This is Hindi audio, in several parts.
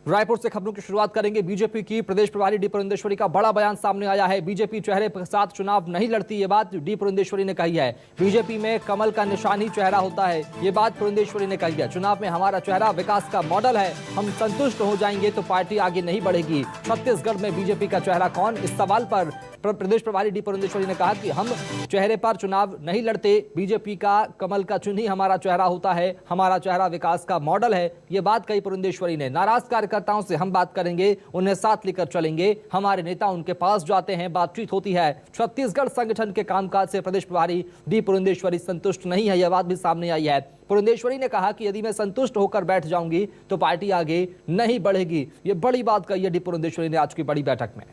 रायपुर से खबरों की शुरुआत करेंगे। बीजेपी की प्रदेश प्रभारी डी पुरंदेश्वरी का बड़ा बयान सामने आया है। बीजेपी चेहरे के साथ चुनाव नहीं लड़ती, ये बात डी पुरंदेश्वरी ने कही है। बीजेपी में कमल का निशान ही चेहरा होता है, ये बात पुरंदेश्वरी ने कही है। चुनाव में हमारा चेहरा विकास का मॉडल है, हम संतुष्ट हो जाएंगे तो पार्टी आगे नहीं बढ़ेगी। छत्तीसगढ़ में बीजेपी का चेहरा कौन, इस सवाल पर प्रदेश प्रभारी डी पुरंदेश्वरी ने कहा कि हम चेहरे पर चुनाव नहीं लड़ते, बीजेपी का कमल का चिन्ह ही हमारा चेहरा होता है, हमारा चेहरा विकास का मॉडल है, ये बात कही पुरंदेश्वरी ने। नाराज कार्यकर्ताओं से हम बात करेंगे, उन्हें साथ लेकर चलेंगे, हमारे नेता उनके पास जाते हैं, बातचीत होती है। छत्तीसगढ़ संगठन के कामकाज से प्रदेश प्रभारी डी पुरंदेश्वरी संतुष्ट नहीं है, यह बात भी सामने आई है। पुरंदेश्वरी ने कहा कि यदि मैं संतुष्ट होकर बैठ जाऊंगी तो पार्टी आगे नहीं बढ़ेगी। यह बड़ी बात कही है डी पुरंदेश्वरी ने आज की बड़ी बैठक में।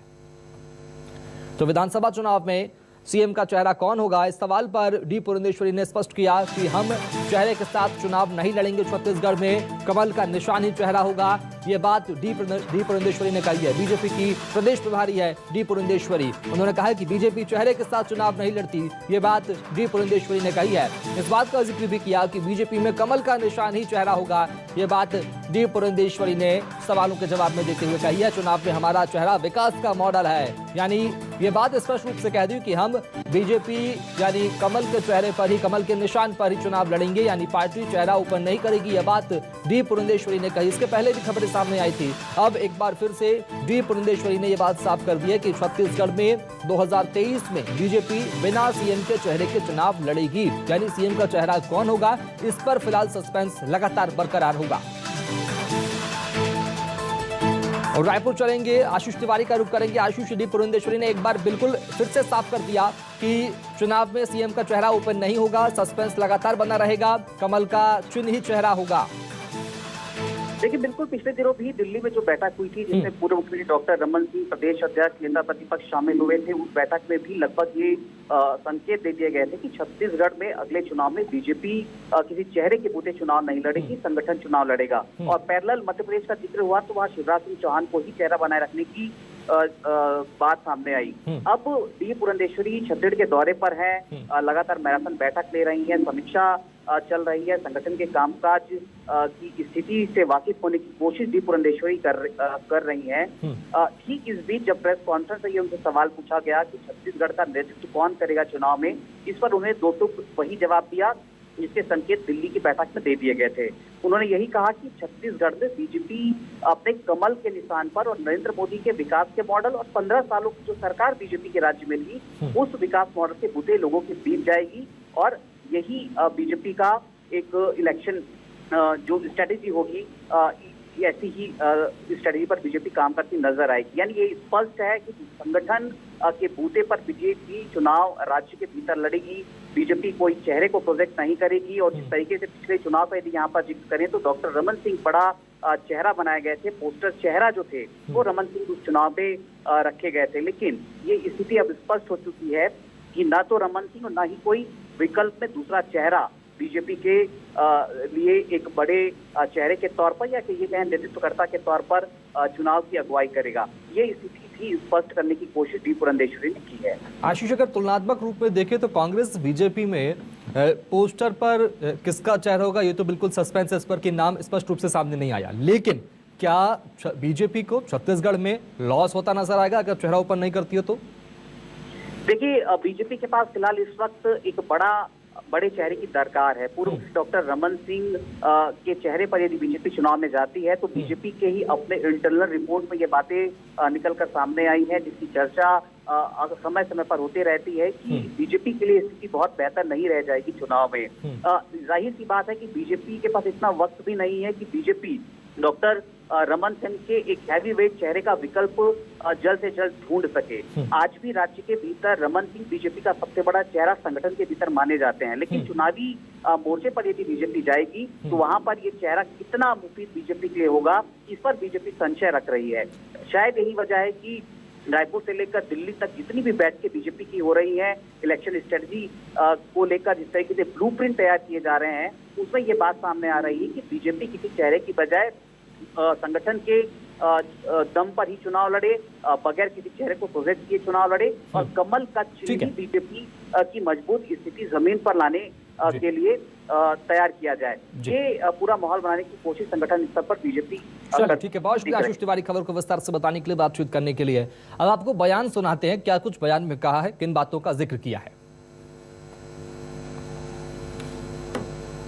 तो विधानसभा चुनाव में सीएम का चेहरा कौन होगा, इस सवाल पर डी पुरंदेश्वरी ने स्पष्ट किया कि हम चेहरे के साथ चुनाव नहीं लड़ेंगे, छत्तीसगढ़ में कमल का निशान ही चेहरा होगा, ये बात डी पुरंदेश्वरी ने कही है। बीजेपी की प्रदेश प्रभारी है डी पुरंदेश्वरी, उन्होंने कहा कि बीजेपी चेहरे के साथ चुनाव नहीं लड़ती, ये बात डी पुरंदेश्वरी ने कही है। इस बात का जिक्र भी किया कि बीजेपी में कमल का निशान ही चेहरा होगा, ये बात डी पुरंदेश्वरी ने सवालों के जवाब में देते हुए कही है। चुनाव में हमारा चेहरा विकास का मॉडल है, यानी ये बात स्पष्ट रूप से कह दी कि हम बीजेपी यानी कमल के चेहरे पर ही, कमल के निशान पर ही चुनाव लड़ेंगे, यानी पार्टी चेहरा ऊपर नहीं करेगी, यह बात डी पुरंदेश्वरी ने कही। इसके पहले भी खबरें सामने आई थी, अब एक बार फिर से डी पुरंदेश्वरी ने यह बात साफ कर दी है कि छत्तीसगढ़ में 2023 में बीजेपी बिना सीएम के चेहरे के चुनाव लड़ेगी, यानी सीएम का चेहरा कौन होगा इस पर फिलहाल सस्पेंस लगातार बरकरार होगा। और रायपुर चलेंगे, आशीष तिवारी का रुख करेंगे। आशीष, डी पुरंदेश्वरी ने एक बार बिल्कुल फिर से साफ कर दिया कि चुनाव में सीएम का चेहरा ओपन नहीं होगा, सस्पेंस लगातार बना रहेगा, कमल का चिन्ह ही चेहरा होगा। देखिए, बिल्कुल पिछले दिनों भी दिल्ली में जो बैठक हुई थी जिसमें पूर्व मुख्यमंत्री डॉक्टर रमन सिंह, प्रदेश अध्यक्ष, नेता प्रतिपक्ष शामिल हुए थे, उस बैठक में भी लगभग ये संकेत दे दिए गए थे कि छत्तीसगढ़ में अगले चुनाव में बीजेपी किसी चेहरे के बूते चुनाव नहीं लड़ेगी, संगठन चुनाव लड़ेगा। और पैरेलल मध्य प्रदेश का जिक्र हुआ तो वहाँ शिवराज सिंह चौहान को ही चेहरा बनाए रखने की बात सामने आई। अब डी पुरंदेश्वरी छत्तीसगढ़ के दौरे पर हैं, लगातार मैराथन बैठक ले रही हैं, समीक्षा चल रही है, संगठन के कामकाज की स्थिति से वाकिफ होने की कोशिश डी पुरंदेश्वरी कर रही हैं। ठीक इस बीच जब प्रेस कॉन्फ्रेंस में उनसे सवाल पूछा गया कि छत्तीसगढ़ का नेतृत्व कौन करेगा चुनाव में, इस पर उन्हें दो टूक वही जवाब दिया जिसके संकेत दिल्ली की बैठक में दे दिए गए थे। उन्होंने यही कहा कि छत्तीसगढ़ में बीजेपी अपने कमल के निशान पर और नरेंद्र मोदी के विकास के मॉडल और 15 सालों की जो सरकार बीजेपी के राज्य में थी, उस विकास मॉडल के बूते लोगों के बीच जाएगी और यही बीजेपी का एक इलेक्शन जो स्ट्रेटेजी होगी, ऐसी ही स्ट्रेटेजी पर बीजेपी काम करती नजर आएगी। यानी ये स्पष्ट है कि संगठन के बूते पर बीजेपी चुनाव राज्य के भीतर लड़ेगी, बीजेपी कोई चेहरे को प्रोजेक्ट नहीं करेगी। और जिस तरीके से पिछले चुनाव का यदि यहाँ पर जिक्र करें तो डॉक्टर रमन सिंह बड़ा चेहरा बनाए गए थे, पोस्टर चेहरा जो थे वो रमन सिंह उस चुनाव में रखे गए थे। लेकिन ये स्थिति अब स्पष्ट हो चुकी है कि न तो रमन सिंह और न ही कोई विकल्प में दूसरा चेहरा बीजेपी के लिए एक बड़े चेहरे के तौर पर या कि ये कहें नेतृत्वकर्ता के तौर पर चुनाव की अगुवाई करेगा। ये स्थिति भी स्पष्ट करने की कोशिश डी पुरंदेश्वरी ने की है। आशीष, अगर तुलनात्मक रूप में देखें तो कांग्रेस बीजेपी में पोस्टर पर किसका चेहरा होगा ये तो बिल्कुल सस्पेंस है, इस पर कि नाम स्पष्ट रूप से सामने नहीं आया, लेकिन क्या बीजेपी को छत्तीसगढ़ में लॉस होता नजर आएगा अगर चेहरा ओपन नहीं करती हो तो? देखिए, बीजेपी के पास फिलहाल इस वक्त एक बड़े चेहरे की दरकार है। पूर्व डॉक्टर रमन सिंह के चेहरे पर यदि बीजेपी चुनाव में जाती है तो बीजेपी के ही अपने इंटरनल रिपोर्ट में ये बातें निकलकर सामने आई है, जिसकी चर्चा समय समय पर होती रहती है कि बीजेपी के लिए स्थिति बहुत बेहतर नहीं रह जाएगी चुनाव में। जाहिर सी बात है कि बीजेपी के पास इतना वक्त भी नहीं है कि बीजेपी डॉक्टर रमन सिंह के एक हैवीवेट चेहरे का विकल्प जल्द से जल्द ढूंढ सके। आज भी राज्य के भीतर रमन सिंह बीजेपी का सबसे बड़ा चेहरा संगठन के भीतर माने जाते हैं, लेकिन चुनावी मोर्चे पर यदि बीजेपी जाएगी तो वहां पर ये चेहरा कितना मुफीद बीजेपी के लिए होगा, इस पर बीजेपी संशय रख रही है। शायद यही वजह है कि रायपुर से लेकर दिल्ली तक जितनी भी बैठकें बीजेपी की हो रही हैं, इलेक्शन स्ट्रेटजी को लेकर जिस तरीके से ब्लूप्रिंट तैयार किए जा रहे हैं, उसमें ये बात सामने आ रही है कि बीजेपी किसी चेहरे की बजाय संगठन के दम पर ही चुनाव लड़े, बगैर किसी चेहरे को प्रोजेक्ट किए चुनाव लड़े और कमल का चिन्ह बीजेपी की मजबूत स्थिति जमीन पर लाने के लिए तैयार किया जाए। ये पूरा माहौल बनाने की कोशिश संगठन स्तर पर बीजेपी। चलो ठीक है, बहुत शुक्रिया आशीष तिवारी खबर को विस्तार से बताने के लिए, बातचीत करने के लिए। अब आपको बयान सुनाते हैं, क्या कुछ बयान में कहा है, किन बातों का जिक्र किया है।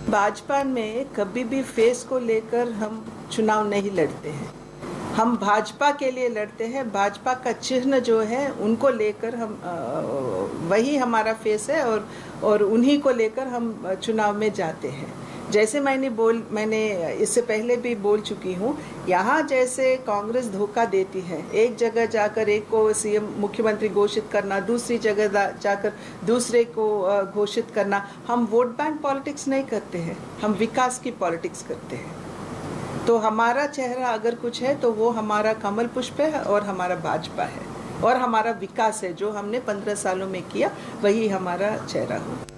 भाजपा में कभी भी फेस को लेकर हम चुनाव नहीं लड़ते हैं, हम भाजपा के लिए लड़ते हैं। भाजपा का चिन्ह जो है उनको लेकर हम वही हमारा फेस है और उन्हीं को लेकर हम चुनाव में जाते हैं। जैसे मैंने इससे पहले भी बोल चुकी हूँ, यहाँ जैसे कांग्रेस धोखा देती है, एक जगह जाकर एक को सीएम मुख्यमंत्री घोषित करना, दूसरी जगह जाकर दूसरे को घोषित करना। हम वोट बैंक पॉलिटिक्स नहीं करते हैं, हम विकास की पॉलिटिक्स करते हैं। तो हमारा चेहरा अगर कुछ है तो वो हमारा कमल पुष्प है और हमारा भाजपा है और हमारा विकास है, जो हमने 15 सालों में किया वही हमारा चेहरा हो।